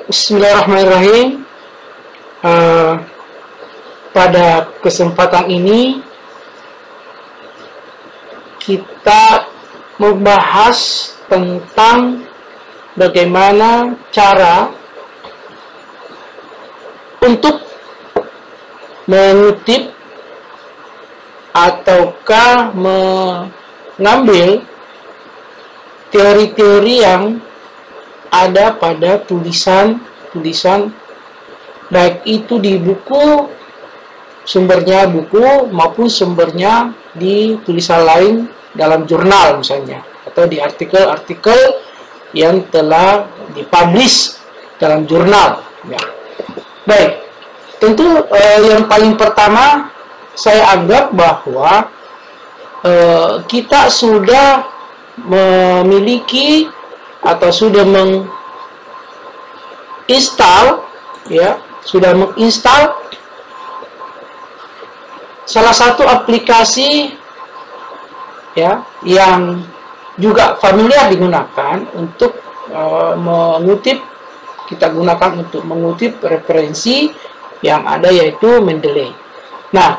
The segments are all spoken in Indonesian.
Baik, bismillahirrahmanirrahim. Pada kesempatan ini kita membahas tentang bagaimana cara untuk mengutip ataukah mengambil teori-teori yang ada pada tulisan baik itu di buku, sumbernya buku, maupun sumbernya di tulisan lain dalam jurnal misalnya, atau di artikel-artikel yang telah dipublish dalam jurnal ya. Baik, tentu yang paling pertama saya anggap bahwa kita sudah memiliki atau sudah menginstal salah satu aplikasi ya yang juga familiar digunakan untuk mengutip, kita gunakan untuk mengutip referensi yang ada, yaitu Mendeley. Nah,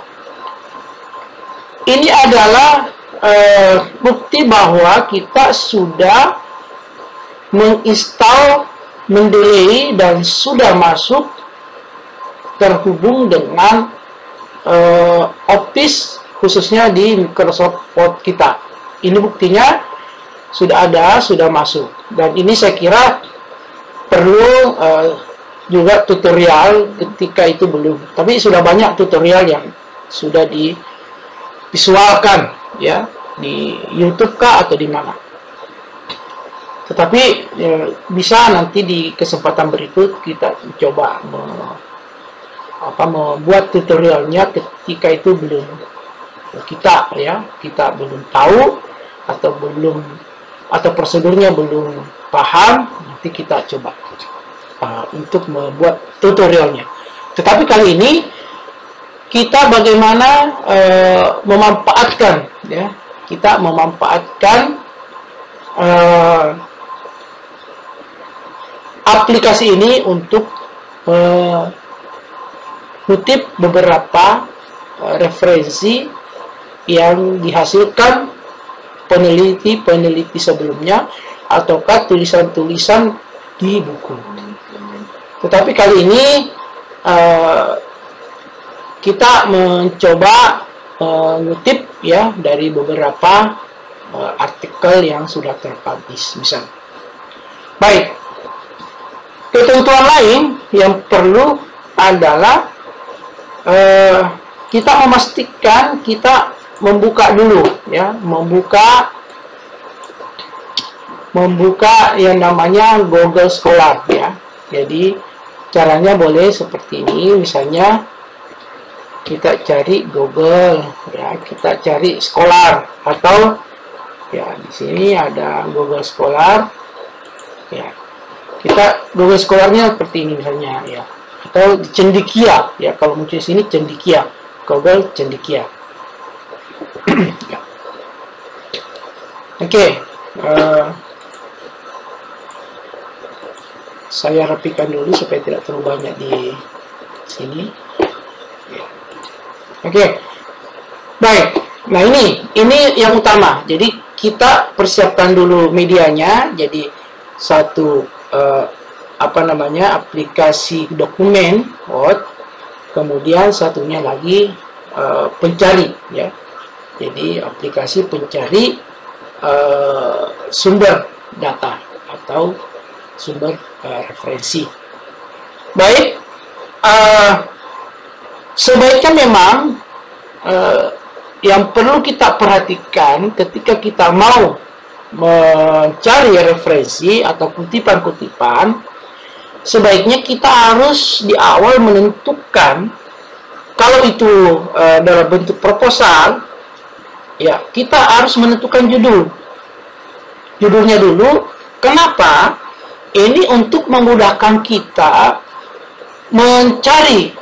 ini adalah bukti bahwa kita sudah menginstal Mendeley dan sudah masuk terhubung dengan Office, khususnya di Microsoft Word kita. Ini buktinya sudah ada, sudah masuk. Dan ini saya kira perlu juga tutorial ketika itu belum. Tapi sudah banyak tutorial yang sudah divisualkan ya di YouTube kah atau di mana. Tetapi bisa nanti di kesempatan berikut kita coba membuat tutorialnya ketika itu belum kita belum tahu atau prosedurnya belum paham, nanti kita coba untuk membuat tutorialnya. Tetapi kali ini kita bagaimana memanfaatkan ya, kita memanfaatkan aplikasi ini untuk mengutip beberapa referensi yang dihasilkan peneliti sebelumnya ataukah tulisan-tulisan di buku. Tetapi kali ini kita mencoba mengutip ya dari beberapa artikel yang sudah terpublish misalnya. Baik, ketentuan lain yang perlu adalah kita memastikan kita membuka dulu ya, membuka yang namanya Google Scholar ya. Jadi caranya boleh seperti ini, misalnya kita cari Google ya, kita cari Scholar, atau ya di sini ada Google Scholar ya. Kita Google Scholar-nya seperti ini misalnya ya, atau Cendekia ya, kalau muncul di sini Cendekia, Google Cendekia. Ya. Oke, saya rapikan dulu supaya tidak terlalu banyak di sini. Oke, baik. Nah ini yang utama. Jadi kita persiapkan dulu medianya. Jadi satu aplikasi dokumen Word, kemudian satunya lagi pencari ya. Jadi aplikasi pencari sumber data atau sumber referensi. Baik, sebaiknya memang yang perlu kita perhatikan ketika kita mau mencari referensi atau kutipan-kutipan, sebaiknya kita harus di awal menentukan, kalau itu dalam bentuk proposal ya, kita harus menentukan judulnya dulu. Kenapa? Ini untuk memudahkan kita mencari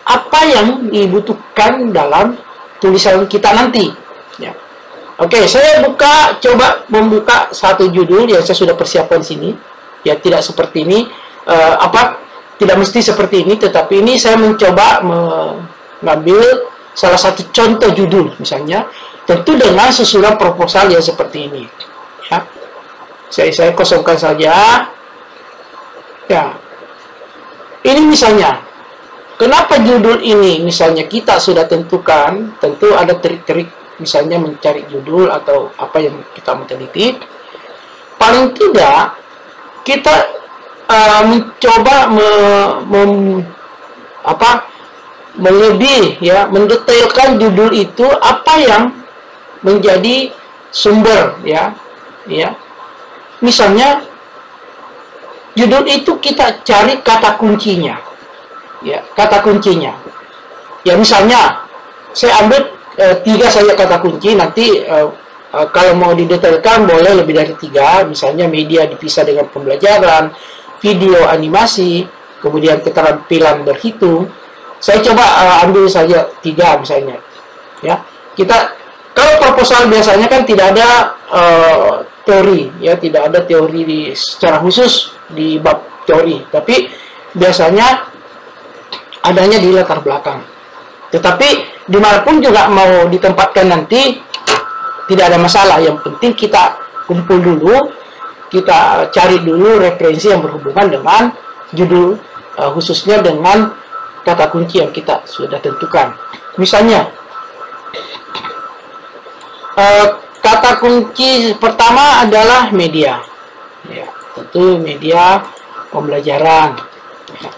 apa yang dibutuhkan dalam tulisan kita nanti ya. Oke, saya coba membuka satu judul yang saya sudah persiapkan di sini. Ya, tidak seperti ini, tidak mesti seperti ini, tetapi ini saya mencoba mengambil salah satu contoh judul, misalnya, tentu dengan susunan proposal yang seperti ini. Ya, saya kosongkan saja. Ya, ini misalnya, kenapa judul ini, misalnya kita sudah tentukan, tentu ada trik-trik, misalnya mencari judul atau apa yang kita mau teliti. Paling tidak kita mencoba melebih, ya, mendetailkan judul itu apa yang menjadi sumber, ya. Misalnya judul itu kita cari kata kuncinya, ya, kata kuncinya. Ya, misalnya saya ambil 3 saja kata kunci, nanti kalau mau didetailkan boleh lebih dari 3, misalnya media dipisah dengan pembelajaran, video animasi, kemudian keterampilan berhitung. Saya coba ambil saja 3 misalnya. Ya, kalau proposal biasanya kan tidak ada teori, ya, tidak ada teori secara khusus di bab teori, tapi biasanya adanya di latar belakang. Tetapi dimanapun juga mau ditempatkan nanti tidak ada masalah. Yang penting kita kumpul dulu, kita cari dulu referensi yang berhubungan dengan judul, khususnya dengan kata kunci yang kita sudah tentukan. Misalnya, kata kunci pertama adalah media. Ya, tentu media pembelajaran. Ya.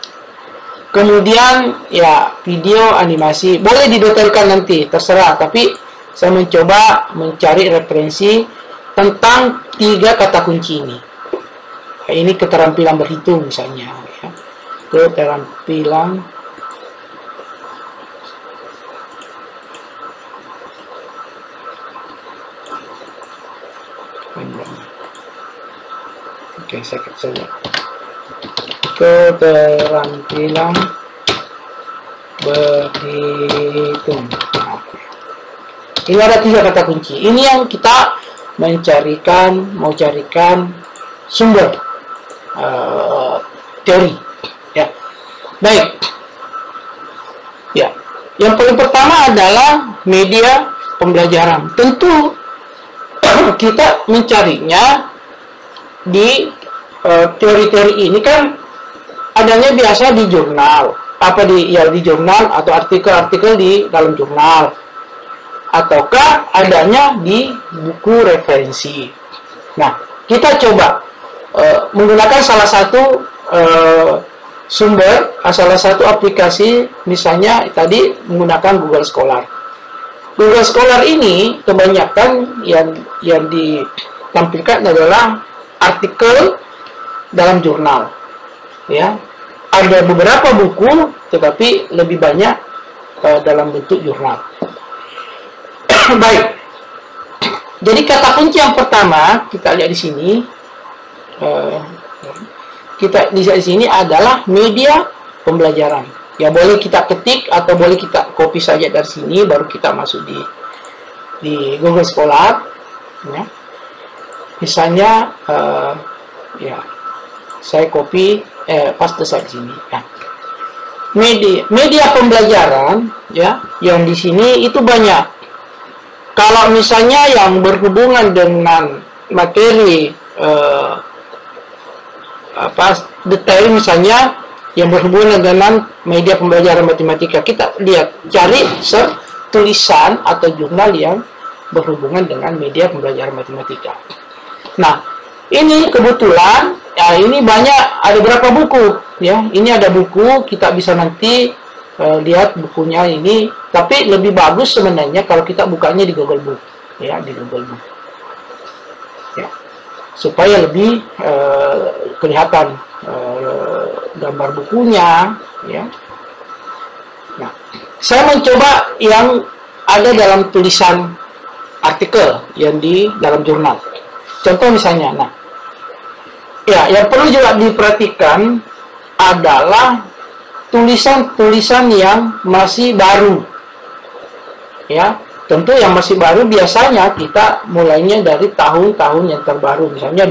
Kemudian, ya, video animasi. Boleh didetailkan nanti, terserah. Tapi saya mencoba mencari referensi tentang 3 kata kunci ini. Ya, ini keterampilan berhitung misalnya. Ya. Keterampilan Oke, saya saja. Keterampilan berhitung. Ini ada 3 kata kunci. Ini yang kita mau carikan sumber teori. Ya, baik. Ya, yang paling pertama adalah media pembelajaran. Tentu kita mencarinya di teori-teori ini kan adanya biasa di jurnal, di jurnal atau artikel-artikel di dalam jurnal, ataukah adanya di buku referensi. Nah, kita coba menggunakan salah satu sumber, salah satu aplikasi, misalnya tadi menggunakan Google Scholar. Google Scholar ini kebanyakan yang ditampilkan adalah artikel dalam jurnal. Ya, ada beberapa buku, tetapi lebih banyak dalam bentuk jurnal. Baik. Jadi kata kunci yang pertama kita lihat di sini, kita lihat di sini adalah media pembelajaran. Ya, boleh kita ketik atau boleh kita copy saja dari sini, baru kita masuk di Google Scholar. Ya. Misalnya, ya, saya copy, paste di sini. Ya. Media pembelajaran, ya, yang di sini itu banyak. Kalau misalnya yang berhubungan dengan materi detail, misalnya yang berhubungan dengan media pembelajaran matematika, kita lihat cari tulisan atau jurnal yang berhubungan dengan media pembelajaran matematika. Nah, ini kebetulan, ya, ini banyak, ada berapa buku, ya. Ini ada buku, kita bisa nanti lihat bukunya ini, tapi lebih bagus sebenarnya kalau kita bukanya di Google Book, ya, di Google Book, ya, supaya lebih kelihatan gambar bukunya, ya. Nah, saya mencoba yang ada dalam tulisan artikel yang di dalam jurnal. Contoh misalnya, nah, ya, yang perlu juga diperhatikan adalah tulisan-tulisan yang masih baru. Ya, tentu yang masih baru biasanya kita mulainya dari tahun-tahun yang terbaru, misalnya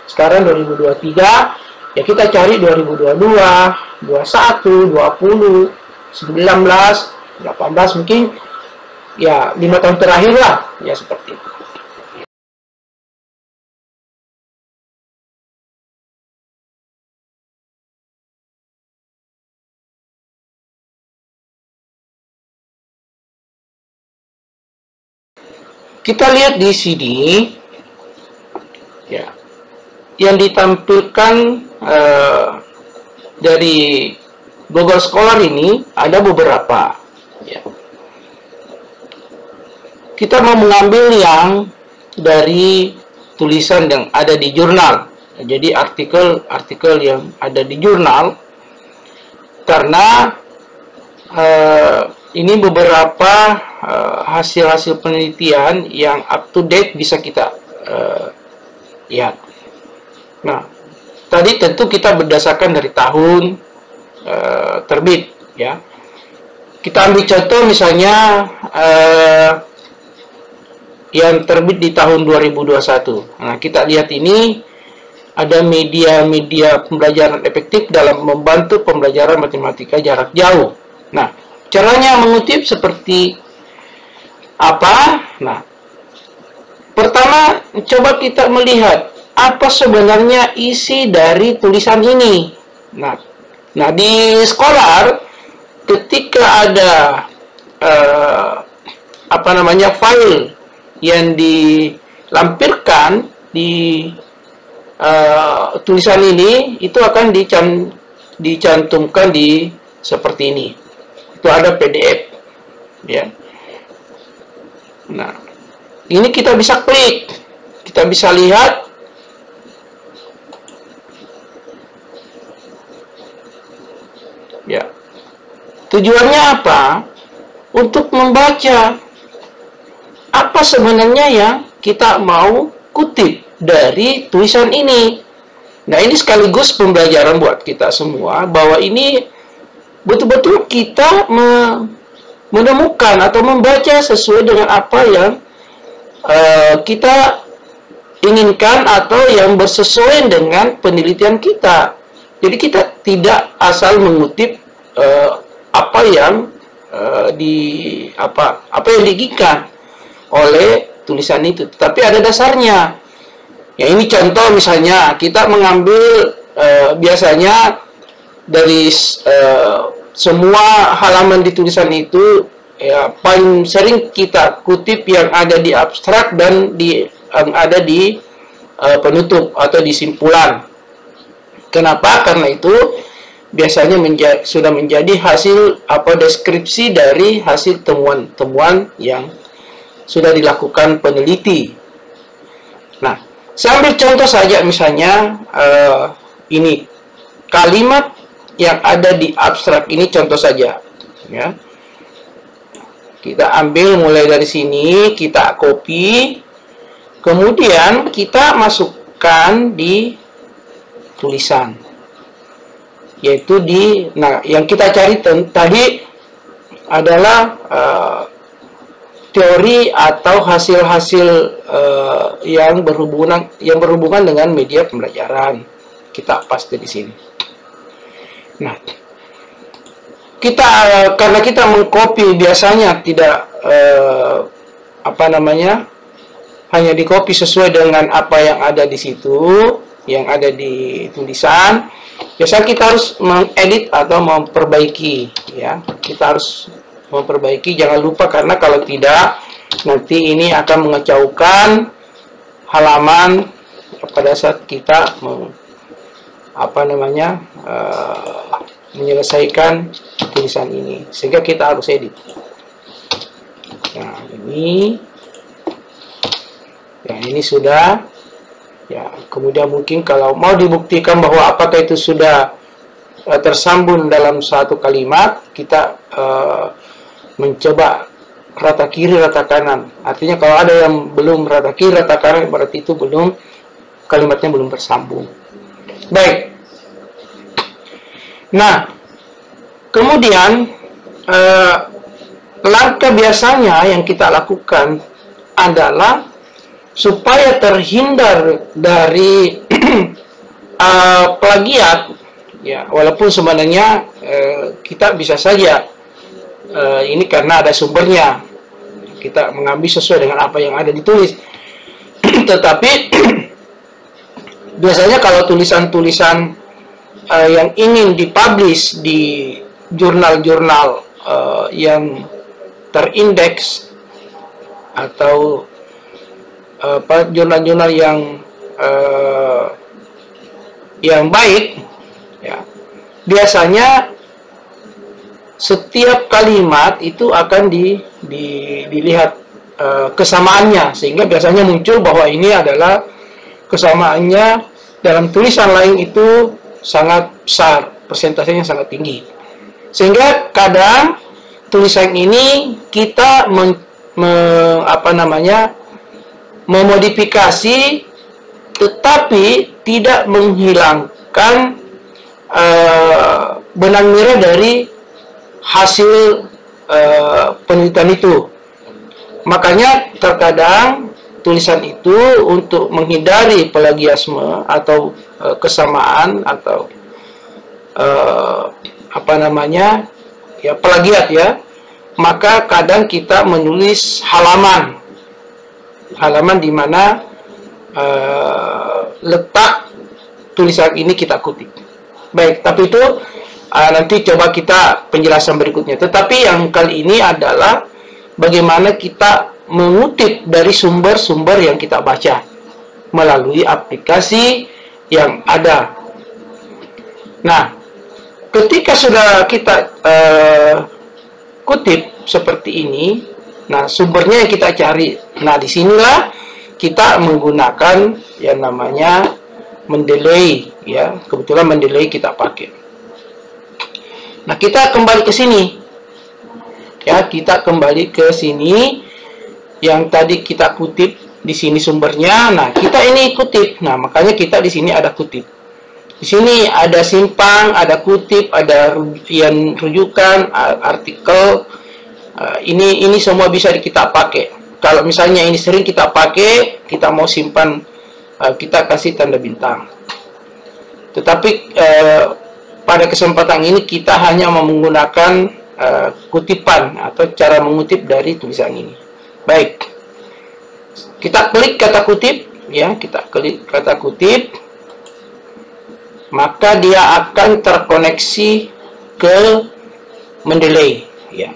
Sekarang 2023, ya kita cari 2022, 21, 20, 19, 18 mungkin ya 5 tahun terakhir lah, ya seperti itu. Kita lihat di sini, ya, yang ditampilkan dari Google Scholar ini ada beberapa. Ya. Kita mau mengambil yang dari tulisan yang ada di jurnal. Jadi artikel yang ada di jurnal, karena ini beberapa hasil-hasil penelitian yang up to date bisa kita lihat. Nah, tadi tentu kita berdasarkan dari tahun terbit, ya. Kita ambil contoh misalnya yang terbit di tahun 2021. Nah, kita lihat ini ada media-media pembelajaran efektif dalam membantu pembelajaran matematika jarak jauh. Nah, caranya mengutip seperti apa? Nah, pertama coba kita melihat apa sebenarnya isi dari tulisan ini. Nah, di Scholar ketika ada file yang dilampirkan di tulisan ini, itu akan dicantumkan di seperti ini. Itu ada PDF, ya. Nah, ini kita bisa klik, kita bisa lihat. Ya, tujuannya apa? Untuk membaca apa sebenarnya yang kita mau kutip dari tulisan ini. Nah, ini sekaligus pembelajaran buat kita semua, bahwa ini betul-betul kita menemukan atau membaca sesuai dengan apa yang kita inginkan atau yang bersesuaian dengan penelitian kita. Jadi kita tidak asal mengutip apa yang diinginkan oleh tulisan itu, tapi ada dasarnya. Ya, ini contoh misalnya kita mengambil biasanya dari semua halaman di tulisan itu, ya, paling sering kita kutip yang ada di abstrak dan yang ada di penutup atau di simpulan. Kenapa? Karena itu biasanya sudah menjadi hasil deskripsi dari hasil temuan-temuan yang sudah dilakukan peneliti. Nah, saya ambil contoh saja misalnya ini kalimat yang ada di abstrak ini, contoh saja, ya. Kita ambil mulai dari sini, kita copy, kemudian kita masukkan di tulisan, yaitu yang kita cari tadi adalah teori atau hasil-hasil yang berhubungan dengan media pembelajaran. Kita paste di sini. Nah, karena kita mengcopy biasanya tidak hanya di copy sesuai dengan apa yang ada di situ, yang ada di tulisan. Biasanya kita harus mengedit atau memperbaiki, ya. Kita harus memperbaiki, jangan lupa, karena kalau tidak nanti ini akan mengecaukan halaman pada saat kita menyelesaikan tulisan ini, sehingga kita harus edit. Nah, ini sudah. Ya, kemudian mungkin kalau mau dibuktikan bahwa apakah itu sudah tersambung dalam satu kalimat, kita mencoba rata kiri rata kanan. Artinya kalau ada yang belum rata kiri rata kanan, berarti itu kalimatnya belum tersambung. Baik. Nah, kemudian langkah biasanya yang kita lakukan adalah supaya terhindar dari plagiat, ya, walaupun sebenarnya kita bisa saja ini karena ada sumbernya, kita mengambil sesuai dengan apa yang ada ditulis. Tetapi biasanya kalau tulisan-tulisan yang ingin dipublish di jurnal-jurnal yang terindeks atau jurnal-jurnal yang baik, ya, biasanya setiap kalimat itu akan dilihat kesamaannya, sehingga biasanya muncul bahwa ini adalah kesamaannya dalam tulisan lain itu sangat besar, persentasenya sangat tinggi, sehingga kadang tulisan ini kita memodifikasi, tetapi tidak menghilangkan benang merah dari hasil penelitian itu. Makanya terkadang tulisan itu untuk menghindari plagiasme atau kesamaan atau plagiat, ya, maka kadang kita menulis halaman di mana letak tulisan ini kita kutip. Baik, tapi itu nanti coba kita penjelasan berikutnya. Tetapi yang kali ini adalah bagaimana kita mengutip dari sumber-sumber yang kita baca melalui aplikasi yang ada. Nah, ketika sudah kita kutip seperti ini, nah sumbernya yang kita cari. Nah, disinilah kita menggunakan yang namanya Mendeley, ya. Kebetulan Mendeley kita pakai. Nah, kita kembali ke sini. Ya, kita kembali ke sini yang tadi kita kutip, di sini sumbernya. Nah, kita ini kutip. Nah, makanya kita di sini ada kutip. Di sini ada simpang, ada kutip, ada yang rujukan, artikel. Ini semua bisa kita pakai. Kalau misalnya ini sering kita pakai, kita mau simpan, kita kasih tanda bintang. Tetapi pada kesempatan ini kita hanya menggunakan kutipan atau cara mengutip dari tulisan ini. Baik, kita klik kata kutip, ya, kita klik kata kutip, maka dia akan terkoneksi ke Mendeley, ya.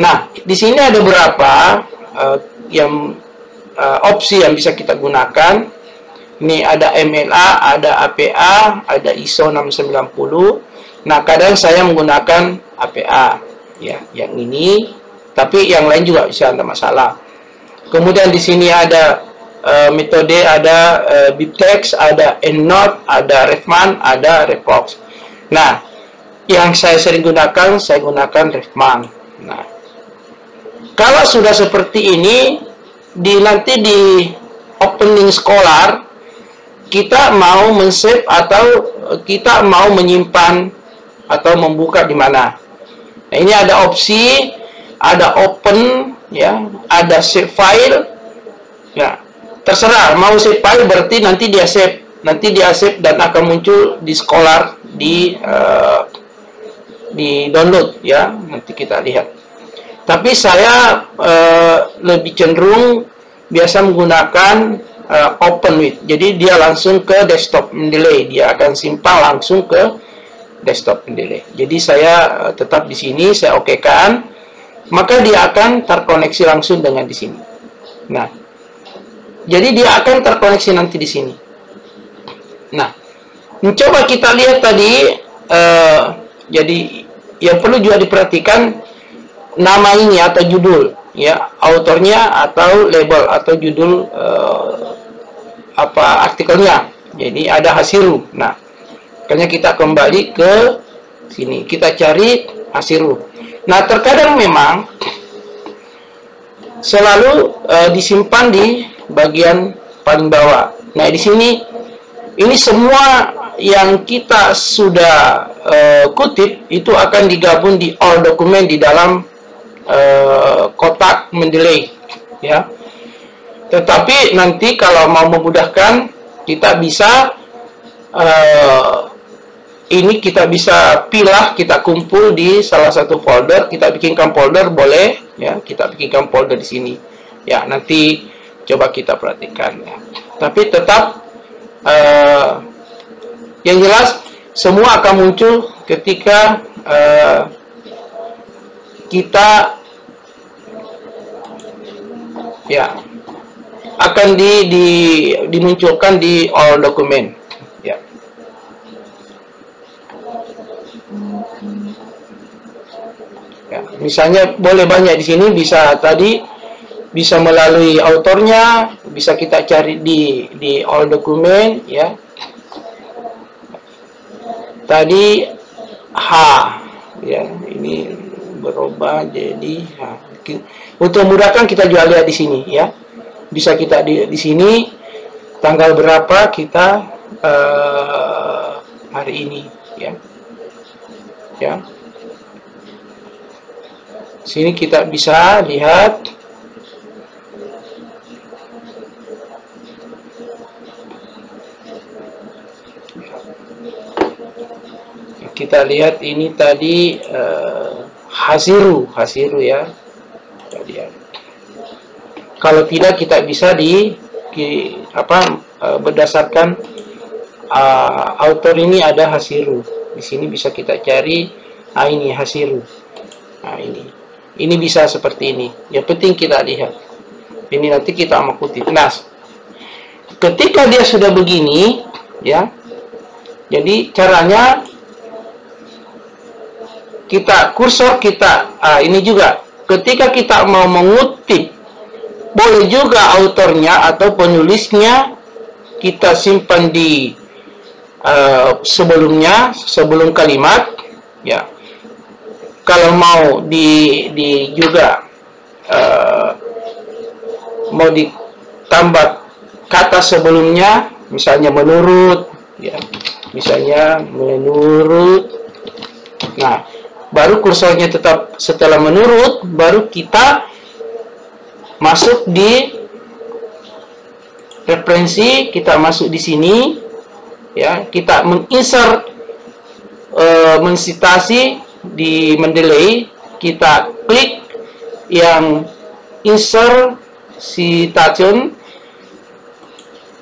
Nah, di sini ada beberapa opsi yang bisa kita gunakan. Ini ada MLA, ada APA, ada ISO 690. Nah, kadang saya menggunakan APA, ya, yang ini, tapi yang lain juga bisa, tidak masalah. Kemudian di sini ada metode, ada BibTeX, ada EndNote, ada Revman, ada Revox. Nah, yang saya sering gunakan, saya gunakan Revman. Nah, kalau sudah seperti ini, nanti di opening Scholar, kita mau men-save atau kita mau menyimpan atau membuka di mana. Nah, ini ada opsi, ada open, ya, ada save file. Ya, terserah mau save file, berarti nanti dia save, dan akan muncul di Scholar, di download, ya. Nanti kita lihat. Tapi saya lebih cenderung biasa menggunakan open with. Jadi dia langsung ke desktop Mendeley, dia akan simpan langsung ke desktop Mendeley. Jadi saya tetap di sini, saya okekan, maka dia akan terkoneksi langsung dengan di sini. Nah, jadi dia akan terkoneksi nanti di sini. Nah, mencoba kita lihat tadi, jadi yang perlu juga diperhatikan nama ini atau judul, ya, autornya atau label atau judul artikelnya. Jadi ada Hasiru. Nah, makanya kita kembali ke sini, kita cari Hasiru. Nah, terkadang memang selalu disimpan di bagian paling bawah. Nah, di sini ini semua yang kita sudah kutip itu akan digabung di all dokumen di dalam kotak Mendeley, ya. Tetapi nanti kalau mau memudahkan, kita bisa ini kita bisa pilah, kita kumpul di salah satu folder, kita bikinkan folder boleh ya, kita bikinkan folder di sini ya. Nanti coba kita perhatikan ya. Tapi tetap yang jelas semua akan muncul ketika kita ya akan dimunculkan di all dokumen ya. Ya, misalnya boleh banyak di sini, bisa tadi bisa melalui autornya, bisa kita cari di all dokumen ya. Tadi H ya, ini berubah jadi H. Untuk memudahkan kita juga lihat di sini ya. Bisa kita di sini tanggal berapa kita hari ini ya. Ya. Sini kita bisa lihat ini tadi hasiru ya. Tadi ya. Kalau tidak kita bisa berdasarkan author ini ada hasiru. Di sini bisa kita cari, ini hasiru. Nah, ini bisa seperti ini. Yang penting kita lihat. Ini nanti kita mau kutip. Nah, ketika dia sudah begini, ya. Jadi caranya kursor kita, ini juga. Ketika kita mau mengutip, boleh juga autornya atau penulisnya kita simpan di sebelum kalimat ya. Kalau mau juga mau ditambah kata sebelumnya, misalnya menurut ya, misalnya menurut. Nah, baru kursornya tetap setelah menurut, baru kita masuk di referensi, kita masuk di sini ya, kita menginsert mensitasi di Mendeley, kita klik yang insert citation,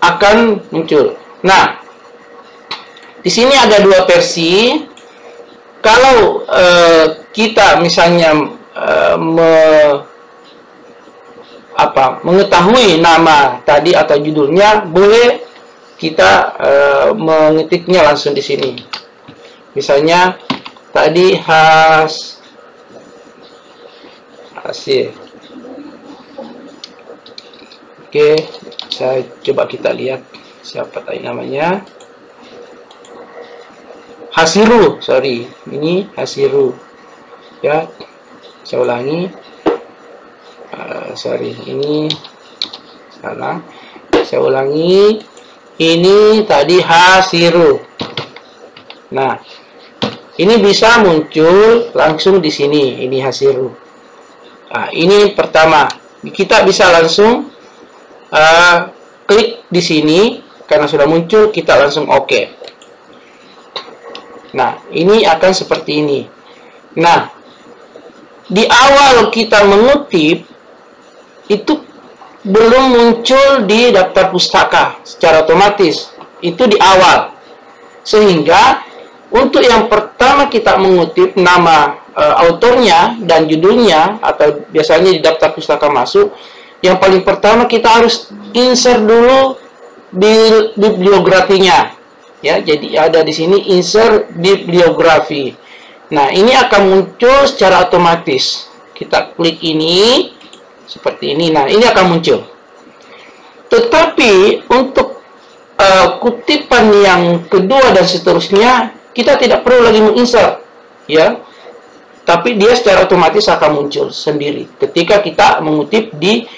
akan muncul. Nah, di sini ada dua versi. Kalau kita misalnya mengetahui nama tadi atau judulnya, boleh kita mengetiknya langsung di sini. Misalnya tadi hasil. Oke, saya coba kita lihat siapa tadi namanya. Hasiru, sorry, ini Hasiru ya. Saya ulangi. Sorry, ini salah. Saya ulangi. Ini tadi Hasiru. Nah, ini bisa muncul langsung di sini. Ini Hasiru. Nah, ini pertama. Kita bisa langsung klik di sini karena sudah muncul. Kita langsung oke. Nah, ini akan seperti ini. Nah, di awal kita mengutip itu belum muncul di daftar pustaka secara otomatis. Itu di awal. Sehingga untuk yang pertama kita mengutip nama autornya dan judulnya, atau biasanya di daftar pustaka masuk, yang paling pertama kita harus insert dulu bibliografinya. Ya, jadi ada di sini insert bibliografi. Nah, ini akan muncul secara otomatis. Kita klik ini seperti ini. Nah, ini akan muncul. Tetapi untuk kutipan yang kedua dan seterusnya, kita tidak perlu lagi menginsert, ya. Tapi dia secara otomatis akan muncul sendiri ketika kita mengutip di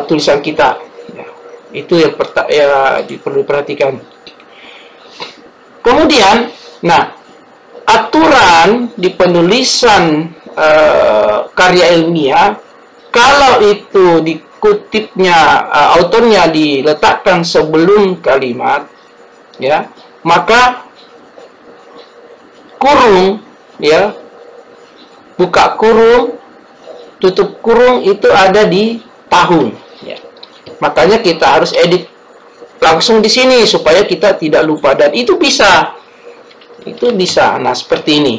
tulisan kita. Ya, itu yang perlu diperhatikan. Kemudian, nah, aturan di penulisan karya ilmiah, kalau itu dikutipnya, autornya diletakkan sebelum kalimat, ya, maka kurung, ya, buka kurung, tutup kurung itu ada di tahun, ya. Makanya kita harus edit langsung di sini supaya kita tidak lupa, dan itu bisa. Nah, seperti ini.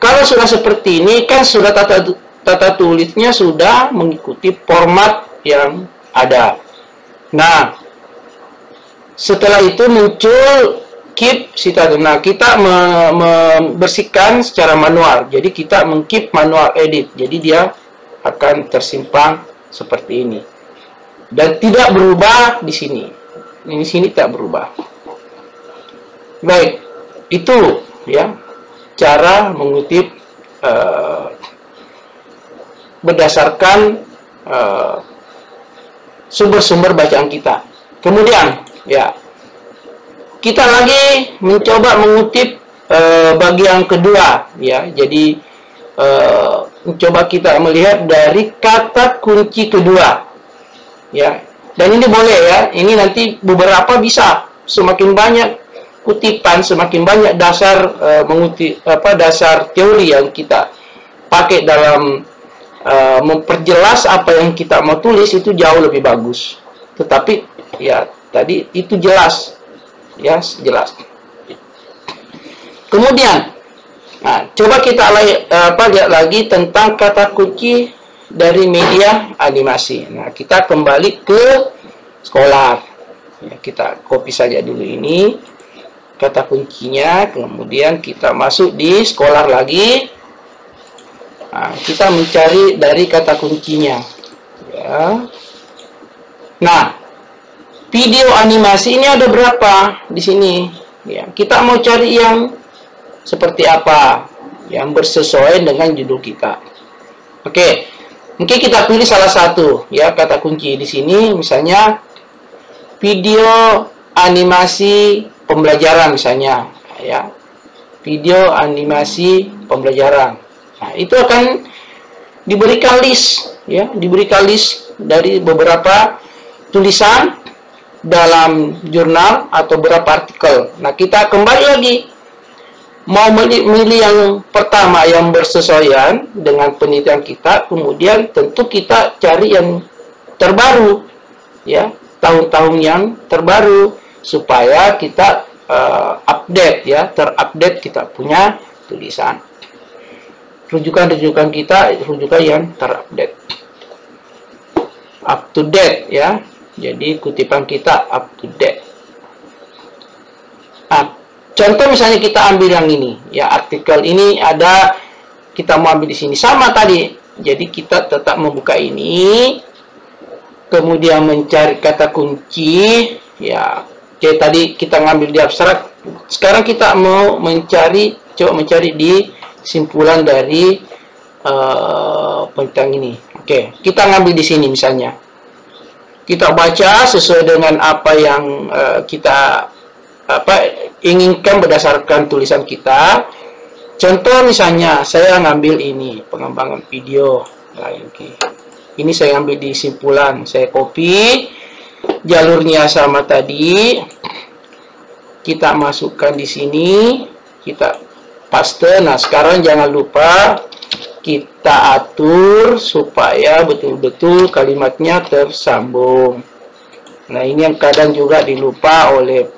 Kalau sudah seperti ini, kan sudah tata tulisnya sudah mengikuti format yang ada. Nah, setelah itu muncul keep citatum. Nah, kita membersihkan secara manual. Jadi kita mengkeep manual edit. Jadi dia akan tersimpan seperti ini. Dan tidak berubah di sini. Di sini tidak berubah. Baik, itu ya cara mengutip berdasarkan sumber-sumber bacaan kita. Kemudian ya kita lagi mencoba mengutip bagian kedua, ya. Jadi mencoba kita melihat dari kata kunci kedua, ya. Dan ini boleh, ya. Ini nanti beberapa bisa semakin banyak kutipan, semakin banyak dasar mengutip dasar teori yang kita pakai dalam memperjelas apa yang kita mau tulis, itu jauh lebih bagus. Tetapi ya tadi itu jelas, ya, jelas. Kemudian, nah, coba kita lihat lagi tentang kata kunci dari media animasi. Nah, kita kembali ke Scholar. Ya, kita copy saja dulu ini kata kuncinya, kemudian kita masuk di Scholar lagi. Nah, kita mencari dari kata kuncinya, ya. Nah, video animasi ini ada berapa di sini? Ya, kita mau cari yang seperti apa, yang bersesuaian dengan judul kita. Oke, mungkin kita pilih salah satu, ya, kata kunci di sini, misalnya video animasi pembelajaran, misalnya, ya, video animasi pembelajaran. Nah, itu akan diberikan list, ya, diberikan list dari beberapa tulisan dalam jurnal atau beberapa artikel. Nah, kita kembali lagi mau milih yang pertama yang bersesuaian dengan penelitian kita, kemudian tentu kita cari yang terbaru, ya, tahun-tahun yang terbaru, supaya kita update, ya, terupdate kita punya tulisan. Rujukan-rujukan kita rujukan yang terupdate, up to date, ya. Jadi kutipan kita up to date. Nah, contoh misalnya kita ambil yang ini, ya, artikel ini ada, kita mau ambil di sini sama tadi. Jadi kita tetap membuka ini, kemudian mencari kata kunci, ya. Oke, tadi kita ngambil di abstrak. Sekarang kita mau coba mencari di simpulan dari tentang ini. Oke, kita ngambil di sini misalnya. Kita baca sesuai dengan apa yang kita inginkan berdasarkan tulisan kita. Contoh misalnya saya ngambil ini pengembangan video. Ini saya ambil di simpulan, saya copy, jalurnya sama tadi, kita masukkan di sini, kita paste. Nah, sekarang jangan lupa kita atur supaya betul-betul kalimatnya tersambung. Nah, ini yang kadang juga dilupa oleh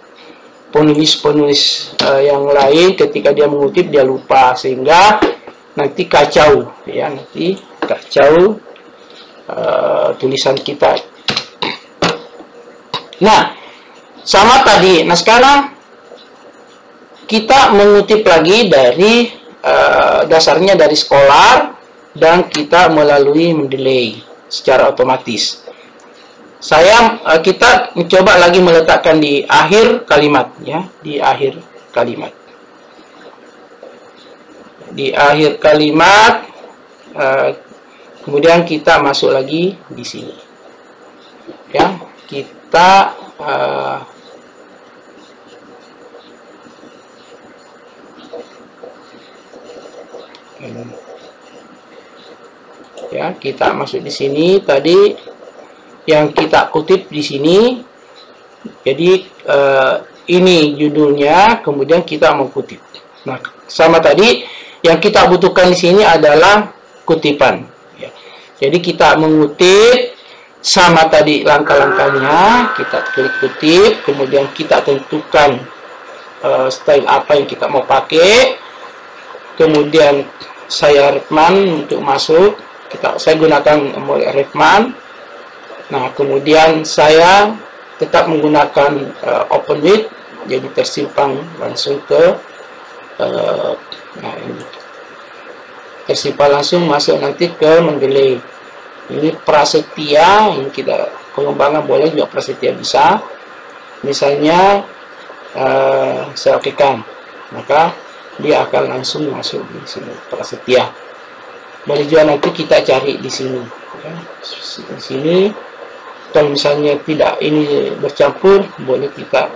penulis-penulis yang lain. Ketika dia mengutip, dia lupa, sehingga nanti kacau, ya, nanti kacau tulisan kita. Nah, sama tadi. Nah, sekarang kita mengutip lagi dari dasarnya dari Scholar, dan kita melalui mendelay secara otomatis. Kita mencoba lagi meletakkan di akhir kalimat, ya, di akhir kalimat. Di akhir kalimat, kemudian kita masuk lagi di sini, ya. Kita ya, kita masuk di sini tadi yang kita kutip di sini. Jadi ini judulnya, kemudian kita mengkutip. Nah, sama tadi yang kita butuhkan di sini adalah kutipan. Ya. Jadi kita mengutip sama tadi langkah-langkahnya, kita klik kutip, kemudian kita tentukan style apa yang kita mau pakai, kemudian saya Refman untuk masuk, saya gunakan Refman. Nah, kemudian saya tetap menggunakan open width, jadi tersimpan langsung ke nah ini tersimpan langsung masuk nanti ke Mendeley. Ini prasetya, ini kita pengembangan boleh juga prasetya bisa. Misalnya saya okekan, maka dia akan langsung masuk di sini prasetya. Boleh juga nanti kita cari di sini, ya. Di sini. Kalau misalnya tidak ini bercampur, boleh kita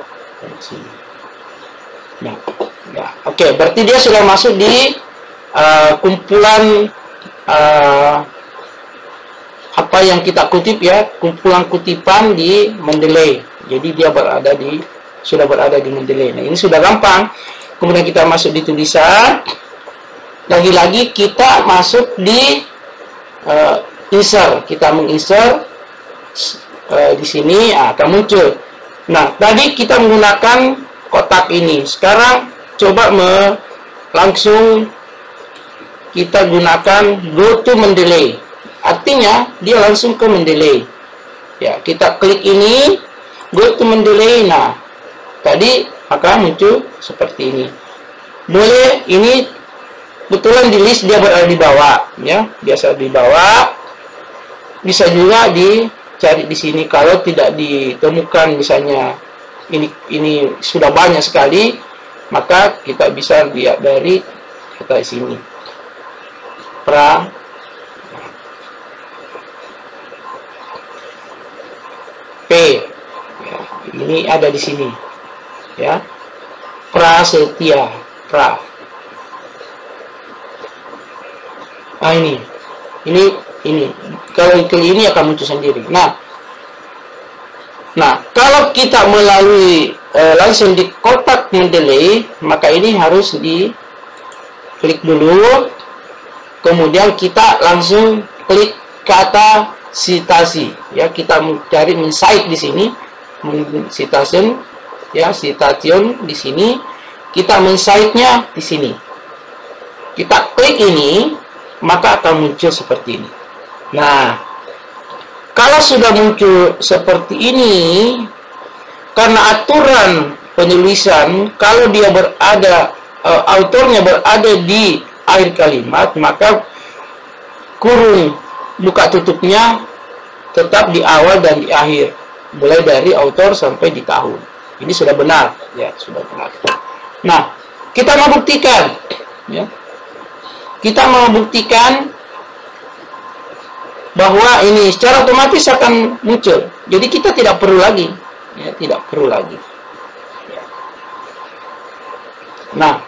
di sini. Nah, ya, oke, berarti dia sudah masuk di kumpulan apa yang kita kutip ya, kumpulan kutipan di Mendeley. Jadi dia sudah berada di Mendeley. Nah, ini sudah gampang. Kemudian kita masuk di tulisan. Lagi-lagi kita masuk di insert. Kita menginsert di sini akan muncul. Nah, tadi kita menggunakan kotak ini. Sekarang coba langsung kita gunakan go to Mendeley. Artinya dia langsung ke Mendeley. Ya, kita klik ini, go to Mendeley. Nah, tadi akan muncul seperti ini. Boleh ini kebetulan di list dia berada di bawah, ya, biasa di bawah. Bisa juga dicari di sini. Kalau tidak ditemukan misalnya ini sudah banyak sekali, maka kita bisa lihat dari kata sini P, ya, ini ada di sini, ya, prasetya ini kalau ini akan muncul sendiri. Nah, kalau kita melalui langsung di kotak Mendeley, maka ini harus diklik dulu, kemudian kita langsung klik kata citasi, ya, kita mencari cite di sini, citation, ya, citation di sini, kita cite-nya di sini. Kita klik ini, maka akan muncul seperti ini. Nah, kalau sudah muncul seperti ini, karena aturan penulisan, kalau dia berada, autornya berada di akhir kalimat, maka kurung buka tutupnya tetap di awal dan di akhir, mulai dari autor sampai di tahun. Ini sudah benar, ya, sudah benar. Nah, kita membuktikan, ya, kita membuktikan bahwa ini secara otomatis akan muncul. Jadi kita tidak perlu lagi, ya, tidak perlu lagi. Nah,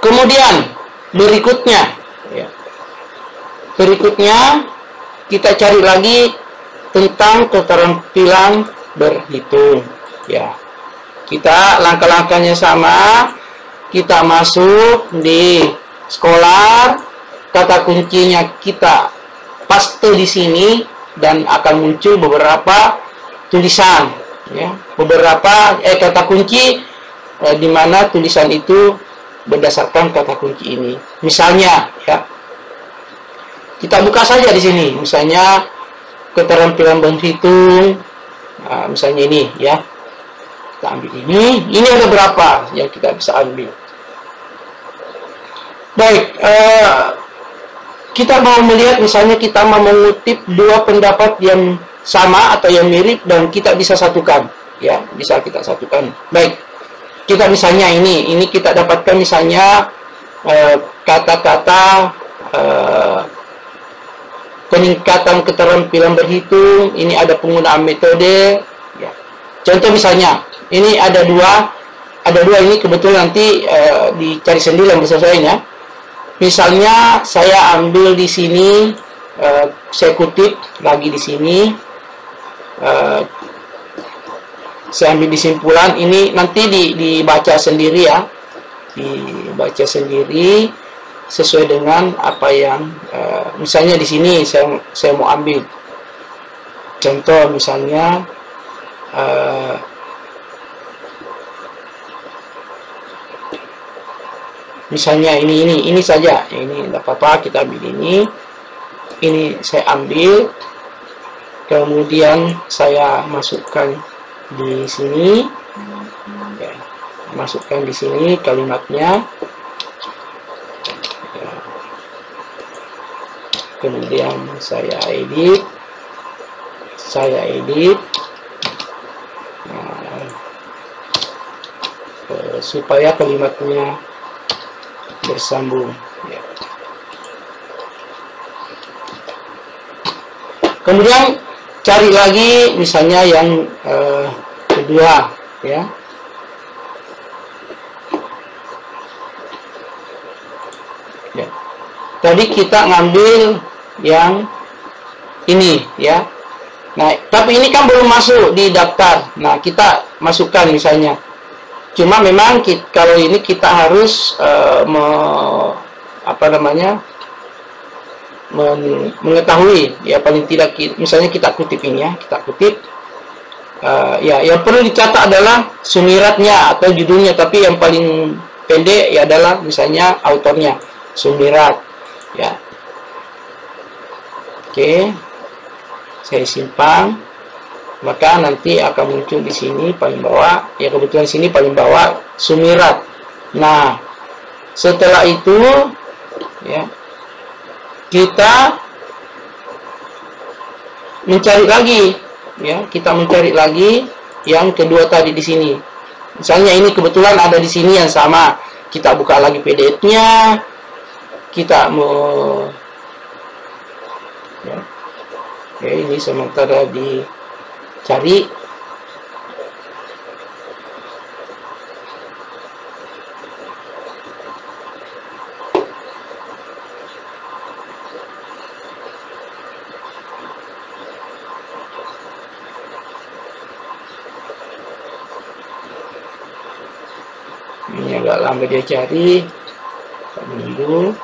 kemudian berikutnya kita cari lagi tentang keterampilan berhitung, ya. Kita langkah-langkahnya sama, kita masuk di Scholar, kata kuncinya kita paste di sini dan akan muncul beberapa tulisan, ya, beberapa kata kunci di mana tulisan itu berdasarkan kata kunci ini. Misalnya, ya, kita buka saja di sini, misalnya keterampilan berhitung, misalnya ini, ya, kita ambil ini ada berapa yang kita bisa ambil. Baik, kita mau melihat misalnya kita mau mengutip dua pendapat yang sama atau yang mirip dan kita bisa satukan, ya, bisa kita satukan. Baik, kita misalnya ini kita dapatkan misalnya kata-kata peningkatan keterampilan berhitung, ini ada penggunaan metode, ya. Contoh misalnya ini ada dua ini kebetulan nanti dicari sendiri yang sesuainya. Misalnya saya ambil di sini, saya kutip lagi di sini, saya ambil kesimpulan. Ini nanti dibaca sendiri ya, dibaca sendiri sesuai dengan apa yang misalnya di sini saya mau ambil contoh, misalnya misalnya ini saja, ini tidak apa-apa, kita ambil ini saya ambil, kemudian saya masukkan di sini ya, masukkan di sini kalimatnya ya. Kemudian saya edit supaya kalimatnya bersambung ya. Kemudian cari lagi misalnya yang kedua ya. Ya. Tadi kita ngambil yang ini ya. Nah, tapi ini kan belum masuk di daftar. Nah, kita masukkan misalnya. Cuma memang kalau ini kita harus mengetahui ya, paling tidak misalnya kita kutip ini ya, kita kutip ya, yang perlu dicatat adalah sumiratnya atau judulnya, tapi yang paling pendek ya adalah misalnya autornya, sumirat ya. Oke, saya simpan, maka nanti akan muncul di sini paling bawah ya, kebetulan sini paling bawah sumirat. Nah, setelah itu ya kita mencari lagi ya, kita mencari lagi yang kedua tadi di sini. Misalnya ini kebetulan ada di sini yang sama, kita buka lagi PDF-nya, kita mau ya. Oke, ini sementara dicari. Ini agak lama dia cari, kita menunggu.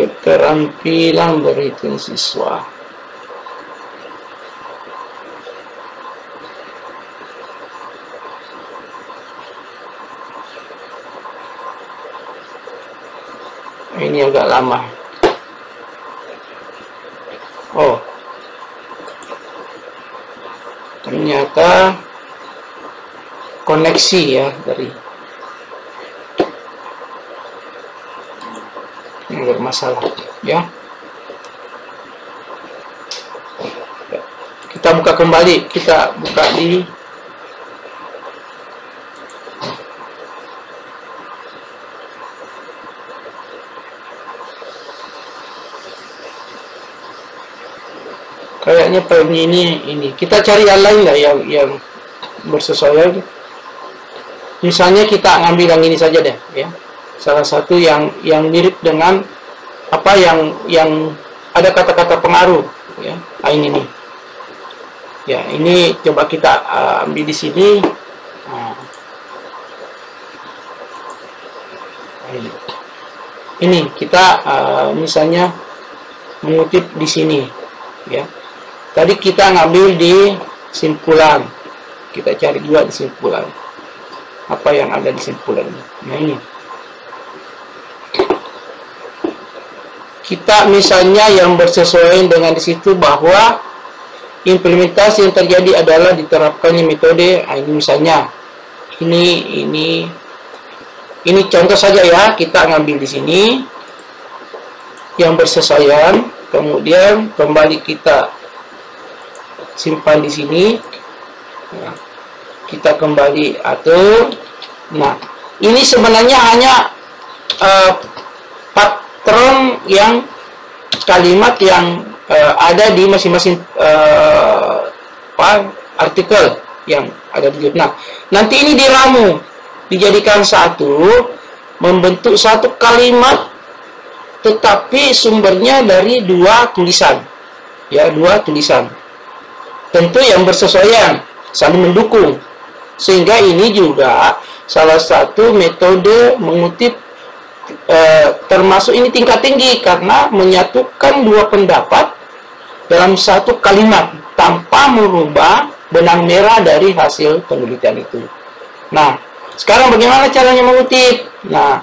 Keterampilan berhitung siswa. Ini agak lama. Oh, ternyata koneksi ya dari ini bermasalah ya. Kita buka kembali, kita buka di kayaknya filenya ini kita cari yang lain lah yang bersesuaian. Misalnya kita ngambil yang ini saja deh ya, salah satu yang mirip dengan apa yang ada kata-kata pengaruh ya. Ini nih ya, ini coba kita ambil di sini. Nah, ini kita misalnya mengutip di sini ya. Tadi kita ngambil di simpulan, kita cari juga di simpulan apa yang ada di simpulan. Nah, ini kita misalnya yang bersesuaian dengan di situ bahwa implementasi yang terjadi adalah diterapkannya metode. Ini misalnya ini contoh saja ya, kita ngambil di sini yang bersesuaian, kemudian kembali kita simpan di sini. Nah, kita kembali atur. Nah, ini sebenarnya hanya patron yang kalimat yang ada di masing-masing artikel yang ada di jurnal. Nanti ini diramu, dijadikan satu, membentuk satu kalimat, tetapi sumbernya dari dua tulisan, ya, dua tulisan. Tentu yang bersesuaian, saling mendukung. Sehingga ini juga salah satu metode mengutip, termasuk ini tingkat tinggi karena menyatukan dua pendapat dalam satu kalimat tanpa merubah benang merah dari hasil penelitian itu. Nah, sekarang bagaimana caranya mengutip? Nah,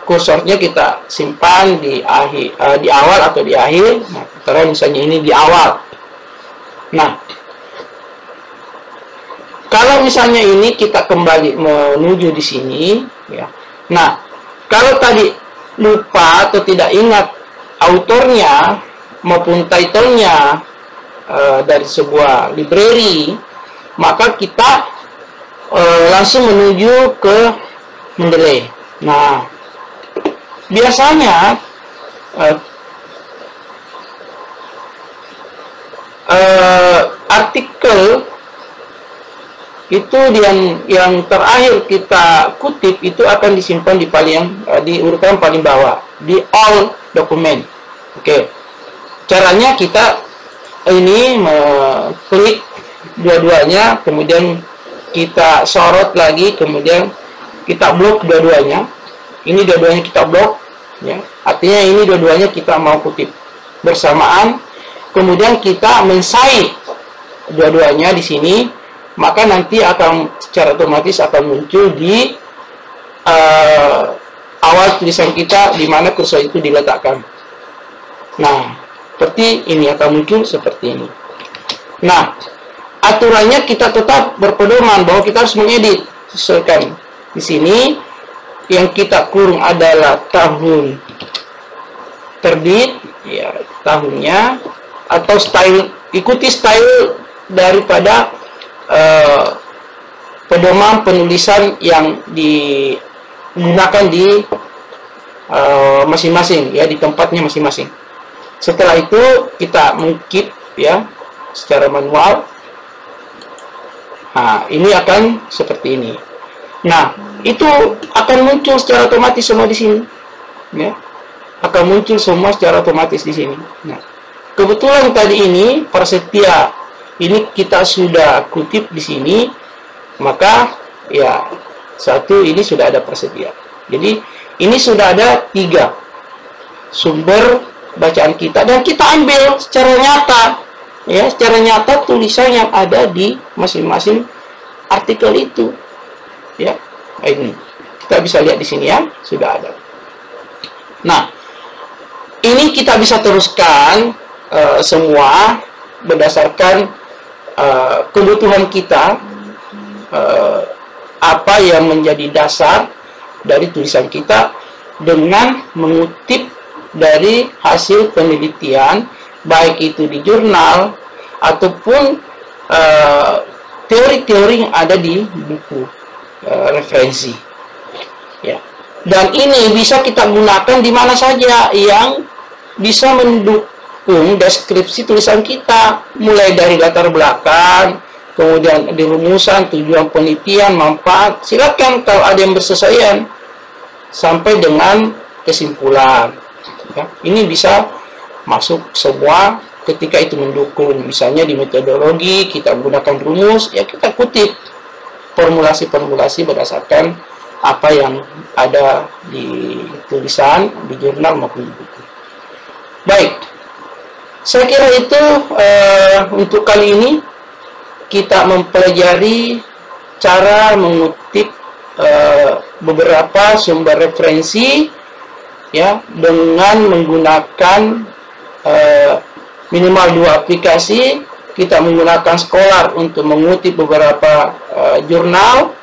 kursornya kita simpan di awal atau di akhir. Nah, taruh misalnya ini di awal. Nah, kalau misalnya ini kita kembali menuju di sini, ya. Nah, kalau tadi lupa atau tidak ingat autornya maupun title-nya dari sebuah library, maka kita langsung menuju ke Mendeley. Nah, biasanya artikel itu yang terakhir kita kutip itu akan disimpan di urutan paling bawah, di all document. Oke. Caranya kita ini klik dua-duanya, kemudian kita sorot lagi, kemudian kita blok dua-duanya. Ini dua-duanya kita blok, ya. Artinya ini dua-duanya kita mau kutip bersamaan. Kemudian kita mensave dua-duanya di sini, maka nanti akan secara otomatis akan muncul di awal tulisan kita di mana kursor itu diletakkan. Nah, seperti ini akan muncul seperti ini. Nah, aturannya kita tetap berpedoman bahwa kita harus mengedit sesuaikan. Di sini yang kita kurung adalah tahun terbit, ya, tahunnya, atau style, ikuti style daripada pedoman penulisan yang digunakan di masing-masing, ya, di tempatnya masing-masing. Setelah itu kita mengkeep, ya, secara manual. Nah, ini akan seperti ini. Nah, itu akan muncul secara otomatis semua di sini, ya. Akan muncul semua secara otomatis di sini. Nah, kebetulan tadi ini Prasetya ini kita sudah kutip di sini, maka ya satu ini sudah ada Prasetya. Jadi ini sudah ada 3 sumber bacaan kita dan kita ambil secara nyata, ya, secara nyata tulisan yang ada di masing-masing artikel itu, ya. Ini kita bisa lihat di sini, ya, sudah ada. Nah, ini kita bisa teruskan semua berdasarkan kebutuhan kita, apa yang menjadi dasar dari tulisan kita dengan mengutip dari hasil penelitian, baik itu di jurnal ataupun teori-teori yang ada di buku referensi, ya. Dan ini bisa kita gunakan di mana saja yang bisa mendukung deskripsi tulisan kita, mulai dari latar belakang, kemudian di rumusan, tujuan penelitian, manfaat, silakan kalau ada yang bersesuaian, sampai dengan kesimpulan, ya. Ini bisa masuk semua ketika itu mendukung. Misalnya di metodologi kita menggunakan rumus, ya kita kutip formulasi-formulasi berdasarkan apa yang ada di tulisan, di jurnal maupun di buku. Baik, saya kira itu untuk kali ini kita mempelajari cara mengutip beberapa sumber referensi, ya, dengan menggunakan minimal 2 aplikasi. Kita menggunakan Scholar untuk mengutip beberapa jurnal,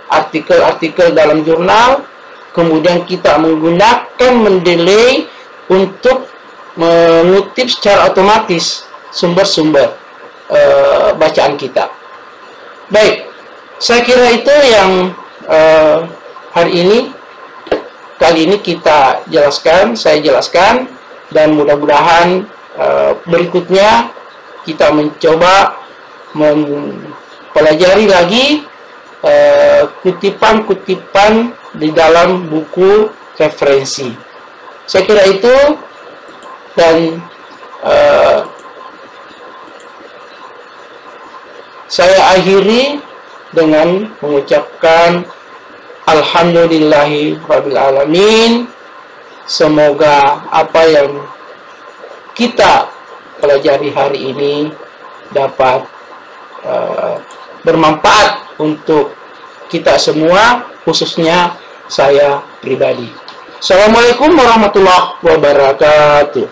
artikel-artikel dalam jurnal. Kemudian kita menggunakan Mendeley untuk mengutip secara otomatis sumber-sumber bacaan kita. Baik, saya kira itu yang hari ini, kali ini saya jelaskan, dan mudah-mudahan berikutnya kita mencoba mempelajari lagi kutipan-kutipan di dalam buku referensi. Saya kira itu, dan saya akhiri dengan mengucapkan Alhamdulillahi Rabbil Alamin. Semoga apa yang kita pelajari hari ini dapat bermanfaat untuk kita semua, khususnya saya pribadi. Assalamualaikum warahmatullahi wabarakatuh.